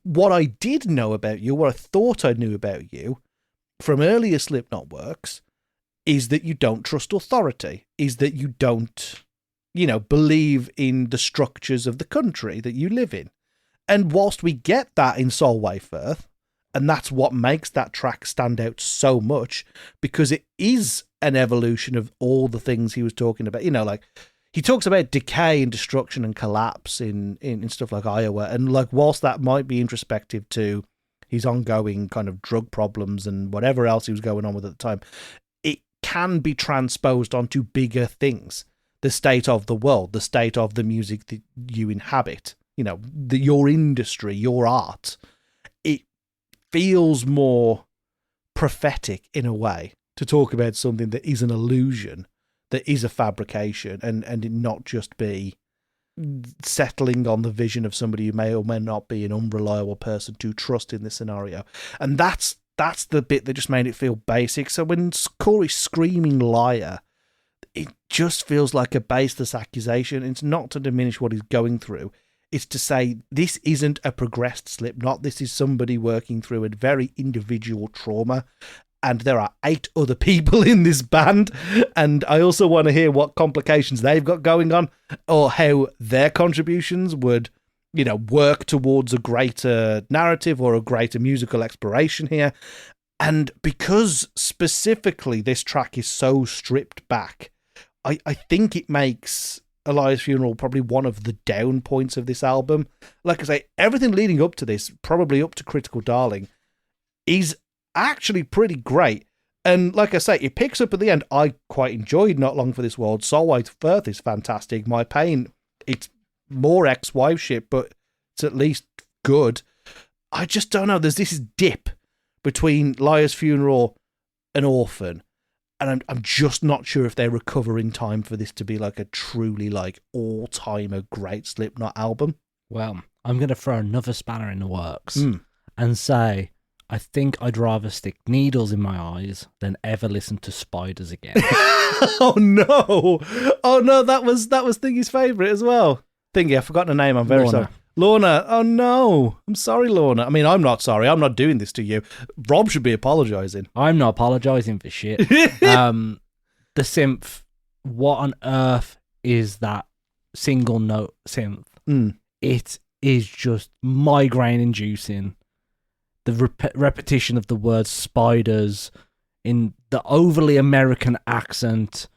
What I did know about you, what I thought I knew about you from earlier Slipknot works, is that you don't trust authority, is that you don't, believe in the structures of the country that you live in. And whilst we get that in Solway Firth, and that's what makes that track stand out so much, because it is an evolution of all the things he was talking about. Like, he talks about decay and destruction and collapse in stuff like Iowa. And like, whilst that might be introspective to his ongoing kind of drug problems and whatever else he was going on with at the time, it can be transposed onto bigger things. The state of the world, the state of the music that you inhabit, your industry, your art. It feels more prophetic in a way to talk about something that is an illusion, that is a fabrication, and it not just be settling on the vision of somebody who may or may not be an unreliable person to trust in this scenario. And that's the bit that just made it feel basic. So when Corey's screaming liar, it just feels like a baseless accusation. It's not to diminish what he's going through. It's to say this isn't a progressed Slipknot. This is somebody working through a very individual trauma. And there are 8 other people in this band. And I also want to hear what complications they've got going on, or how their contributions would, work towards a greater narrative or a greater musical exploration here. And because specifically this track is so stripped back, I think it makes Elias Funeral probably one of the down points of this album. Like I say, everything leading up to this, probably up to Critical Darling, is actually pretty great. And like I say, it picks up at the end. I quite enjoyed Not Long for This World. Solway Firth is fantastic. My Pain, it's more ex-wife shit, but it's at least good. I just don't know. There's this dip between Liar's Funeral and Orphan, and I'm just not sure if they recover in time for this to be like a truly like all-timer great Slipknot album. Well, I'm going to throw another spanner in the works and say I think I'd rather stick needles in my eyes than ever listen to Spiders again. Oh no! That was Thingy's favourite as well. Thingy, I've forgotten her name. I'm very sorry. Lorna. Oh no! I'm sorry, Lorna. I mean, I'm not sorry. I'm not doing this to you. Rob should be apologising. I'm not apologising for shit. The synth. What on earth is that single note synth? It is just migraine-inducing. The repetition of the word spiders in the overly American accent.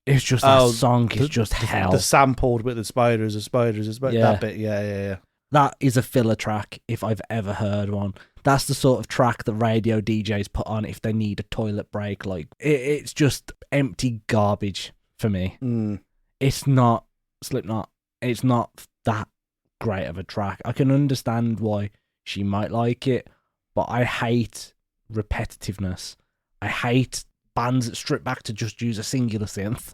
It's just that song is just hell. The sampled with the spiders. That bit, yeah. That is a filler track if I've ever heard one. That's the sort of track that radio DJs put on if they need a toilet break. Like it's just empty garbage for me. It's not Slipknot. It's not that great of a track. I can understand why she might like it, but I hate repetitiveness. I hate bands that strip back to just use a singular synth.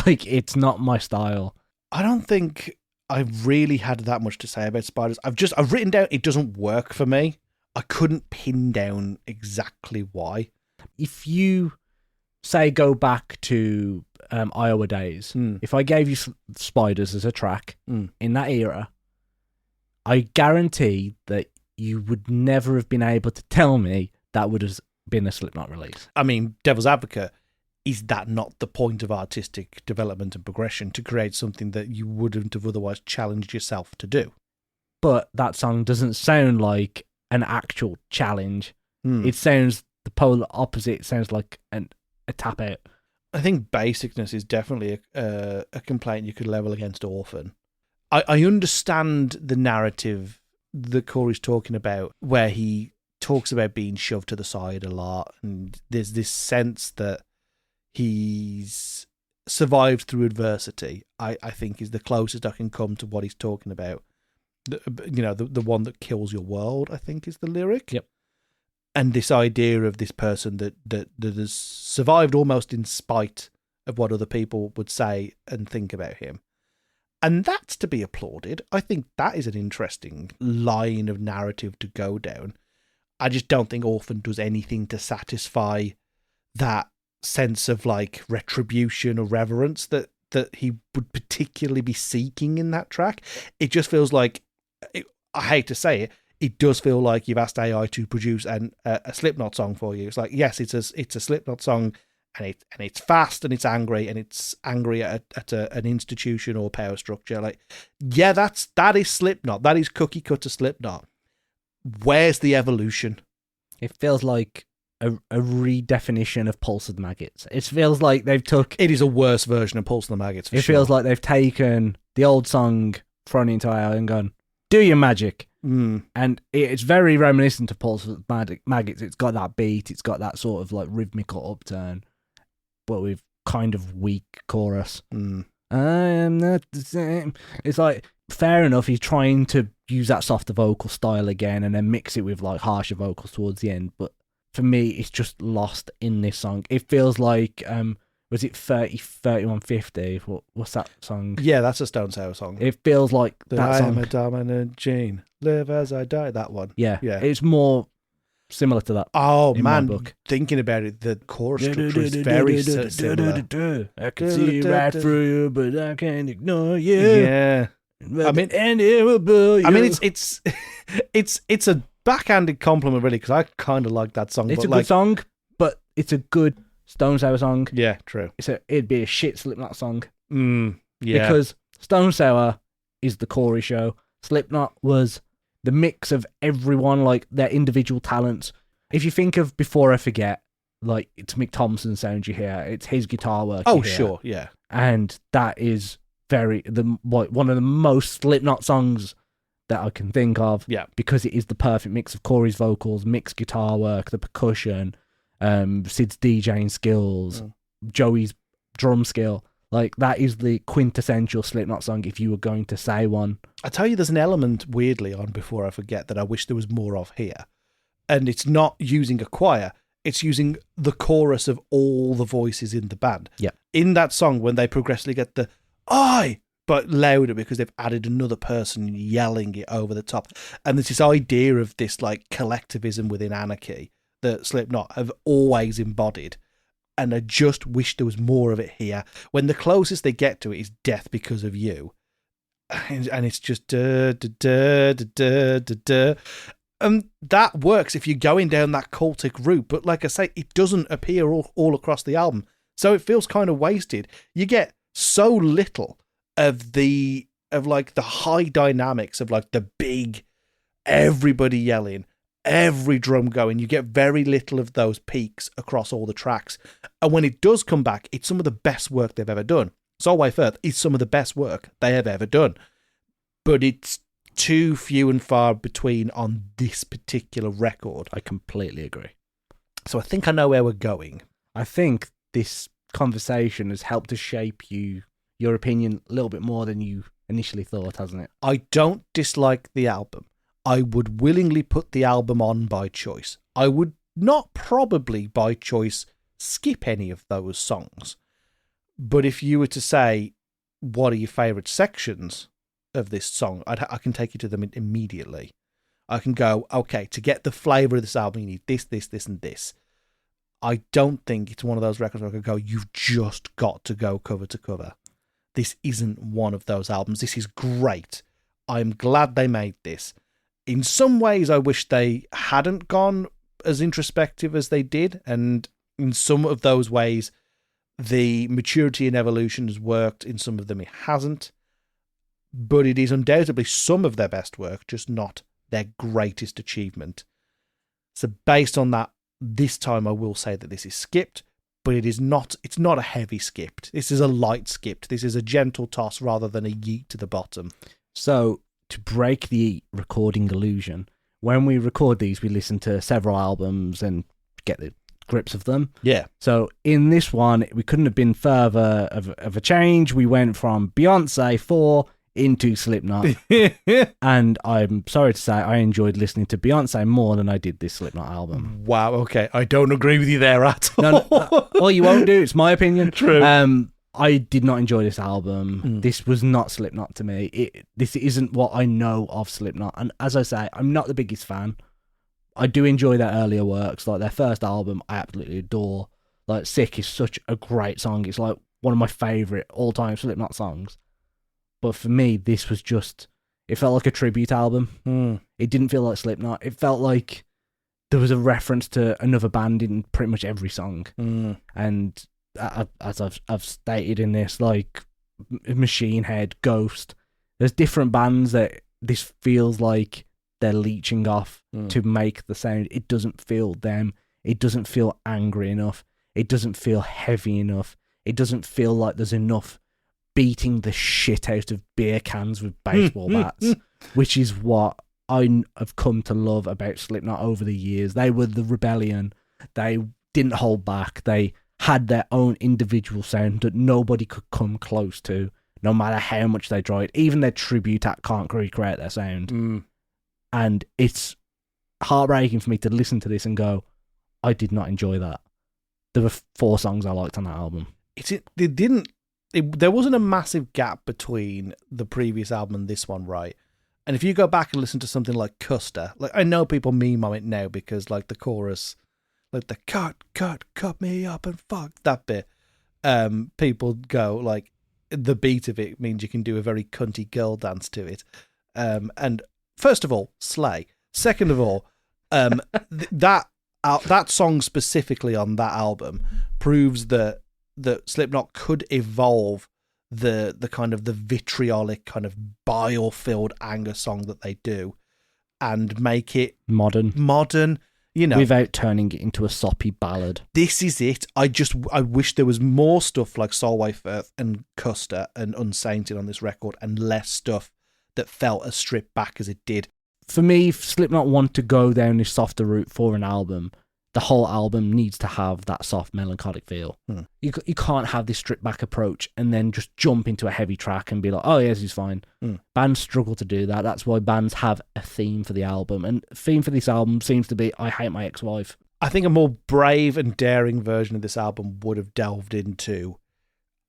Like, it's not my style. I don't think I've really had that much to say about Spiders. I've written down it doesn't work for me. I couldn't pin down exactly why. If you say go back to Iowa days, if I gave you Spiders as a track in that era, I guarantee that you would never have been able to tell me that would have been a Slipknot release. I mean, devil's advocate, is that not the point of artistic development and progression, to create something that you wouldn't have otherwise challenged yourself to do? But that song doesn't sound like an actual challenge. It sounds the polar opposite. It sounds like a tap out. I think basicness is definitely a complaint you could level against Orphan. I understand the narrative that Corey's talking about, where he talks about being shoved to the side a lot, and there's this sense that he's survived through adversity. I think is the closest I can come to what he's talking about. The one that kills your world, I think, is the lyric. Yep. And this idea of this person that has survived almost in spite of what other people would say and think about him. And that's to be applauded. I think that is an interesting line of narrative to go down. I just don't think Orphan does anything to satisfy that sense of like retribution or reverence that he would particularly be seeking in that track. It just feels like, I hate to say it, it does feel like you've asked AI to produce a Slipknot song for you. It's like, yes, it's a Slipknot song, and it's fast and it's angry at an institution or power structure. Like, yeah, that is Slipknot. That is cookie cutter Slipknot. Where's the evolution? It feels like a redefinition of Pulse of the Maggots. It feels like they've took... It is a worse version of Pulse of the Maggots, for It sure. feels like they've taken the old song, thrown it into AI and gone, do your magic. And it's very reminiscent of Pulse of the Maggots. It's got that beat. It's got that sort of like rhythmical upturn, but with kind of weak chorus. I am not the same. It's like, fair enough, he's trying to use that softer vocal style again and then mix it with like harsher vocals towards the end, but for me it's just lost in this song. It feels like was it 3150? What's that song? Yeah, that's a Stone Sour song. It feels like that that I song. am a dominant gene, live as I die. That one. Yeah. It's more similar to that. Oh in my man, book. Thinking about it, the chorus structure is very similar. I can see right through you, but I can't ignore you. Yeah, I mean, and it will blow you. I mean, it's a backhanded compliment, really, because I kind of like that song. It's but a good song, but it's a good Stone Sour song. Yeah, true. It'd be a shit Slipknot song. Yeah, Because Stone Sour is the Corey show. Slipknot was the mix of everyone, like their individual talents. If you think of Before I Forget, like it's Mick Thompson's sound you hear, it's his guitar work. Oh, you hear. sure, yeah. And that is one of the most Slipknot songs that I can think of. Yeah, because it is the perfect mix of Corey's vocals, mixed guitar work, the percussion, Sid's DJing skills, Joey's drum skill. Like, that is the quintessential Slipknot song if you were going to say one. I tell you, there's an element weirdly on Before I Forget that I wish there was more of here. And it's not using a choir, it's using the chorus of all the voices in the band. Yeah. In that song, when they progressively get the I, but louder because they've added another person yelling it over the top. And there's this idea of this like collectivism within anarchy that Slipknot have always embodied. And I just wish there was more of it here. When the closest they get to it is Death Because of You. And it's just da da da da da da. And that works if you're going down that cultic route. But like I say, it doesn't appear all across the album. So it feels kind of wasted. You get so little of the high dynamics of like the big, everybody yelling, every drum going. You get very little of those peaks across all the tracks. And when it does come back, it's some of the best work they've ever done. Solway Firth is some of the best work they have ever done. But it's too few and far between on this particular record. I completely agree. So I think I know where we're going. I think this conversation has helped to shape your opinion a little bit more than you initially thought, hasn't it? I don't dislike the album. I would willingly put the album on by choice. I would not probably by choice skip any of those songs. But if you were to say, what are your favourite sections of this song, I can take you to them immediately. I can go, okay, to get the flavour of this album, you need this, this, this, and this. I don't think it's one of those records where I could go, you've just got to go cover to cover. This isn't one of those albums. This is great. I'm glad they made this. In some ways, I wish they hadn't gone as introspective as they did. And in some of those ways, the maturity and evolution has worked. In some of them, it hasn't. But it is undoubtedly some of their best work, just not their greatest achievement. So based on that, this time I will say that this is skipped, but it's not a heavy skipped. This is a light skipped. This is a gentle toss rather than a yeet to the bottom. So to break the recording illusion, when we record these, we listen to several albums and get the grips of them. Yeah. So in this one, we couldn't have been further of a change. We went from Beyonce 4 into Slipknot. And I'm sorry to say, I enjoyed listening to Beyonce more than I did this Slipknot album. Wow, okay. I don't agree with you there at all. No, you won't do. It's my opinion. True. I did not enjoy this album. This was not Slipknot to me. This isn't what I know of Slipknot. And as I say, I'm not the biggest fan. I do enjoy their earlier works. Like their first album, I absolutely adore. Like Sick is such a great song. It's like one of my favourite all-time Slipknot songs. But for me, this was just... It felt like a tribute album. It didn't feel like Slipknot. It felt like there was a reference to another band in pretty much every song. And as I've stated in this, like Machine Head, Ghost, there's different bands that this feels like they're leeching off to make the sound. It doesn't feel them. It doesn't feel angry enough. It doesn't feel heavy enough. It doesn't feel like there's enough beating the shit out of beer cans with baseball bats, which is what I have come to love about Slipknot over the years. They were the rebellion. They didn't hold back. They had their own individual sound that nobody could come close to, no matter how much they tried. Even their tribute act can't recreate their sound. And it's heartbreaking for me to listen to this and go, I did not enjoy that. There were 4 songs I liked on that album. There wasn't a massive gap between the previous album and this one, right? And if you go back and listen to something like Custer, like I know people meme on it now because like the chorus, like the cut me up and fuck that bit. People go like the beat of it means you can do a very cunty girl dance to it. And first of all, slay. Second of all, that song specifically on that album proves that Slipknot could evolve the kind of the vitriolic kind of bile-filled anger song that they do and make it modern, you know, without turning it into a soppy ballad. This is it. I wish there was more stuff like Solway Firth and Custer and Unsainted on this record and less stuff that felt as stripped back as it did. For me, if Slipknot want to go down this softer route for an album, the whole album needs to have that soft, melancholic feel. You can't have this stripped back approach and then just jump into a heavy track and be like, oh, yes, he's fine. Bands struggle to do that. That's why bands have a theme for the album. And the theme for this album seems to be, I hate my ex-wife. I think a more brave and daring version of this album would have delved into,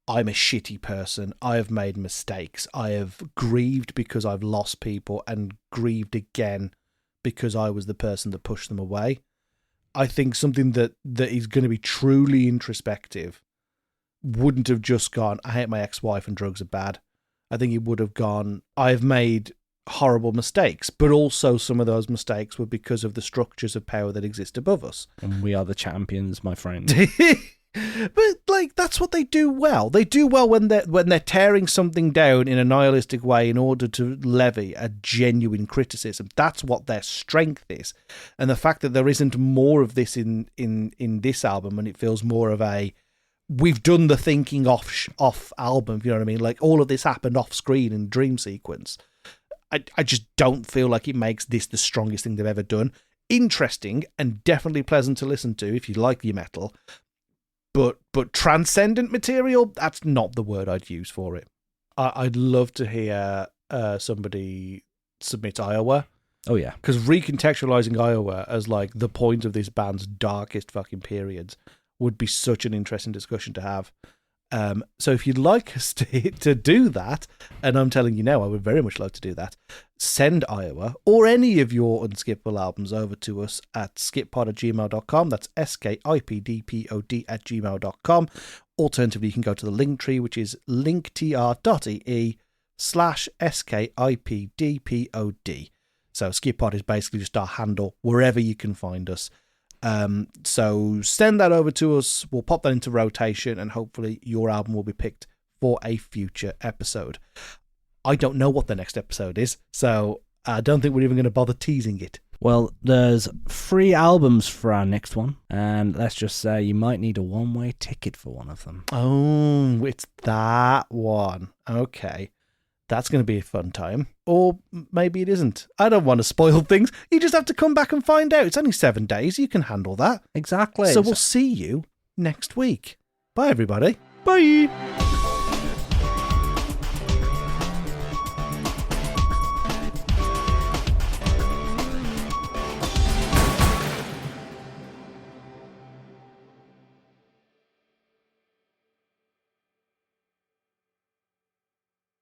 I'm a shitty person. I have made mistakes. I have grieved because I've lost people and grieved again because I was the person that pushed them away. I think something that is going to be truly introspective wouldn't have just gone, I hate my ex-wife and drugs are bad. I think it would have gone, I've made horrible mistakes, but also some of those mistakes were because of the structures of power that exist above us. And we are the champions, my friend. But like that's what they do well. They do well when they're tearing something down in a nihilistic way in order to levy a genuine criticism. That's what their strength is. And the fact that there isn't more of this in this album, and it feels more of a we've done the thinking off album, you know what I mean? Like all of this happened off screen in dream sequence. I just don't feel like it makes this the strongest thing they've ever done. Interesting and definitely pleasant to listen to if you like your metal. But transcendent material, that's not the word I'd use for it. I'd love to hear somebody submit Iowa. Oh, yeah. Because recontextualizing Iowa as like the point of this band's darkest fucking periods would be such an interesting discussion to have. So if you'd like us to do that, and I'm telling you now, I would very much like to do that, send Iowa or any of your unskippable albums over to us at skippod@gmail.com. That's skipdpod@gmail.com. Alternatively, you can go to the link tree, which is linktr.ee/skipdpod. So skippod is basically just our handle wherever you can find us. So send that over to us. We'll pop that into rotation, and hopefully your album will be picked for a future episode. I don't know what the next episode is, so I don't think we're even going to bother teasing it. Well, there's 3 albums for our next one, and let's just say you might need a one-way ticket for one of them. Oh, it's that one. Okay. That's going to be a fun time. Or maybe it isn't. I don't want to spoil things. You just have to come back and find out. It's only 7 days. You can handle that. Exactly. So we'll see you next week. Bye, everybody. Bye.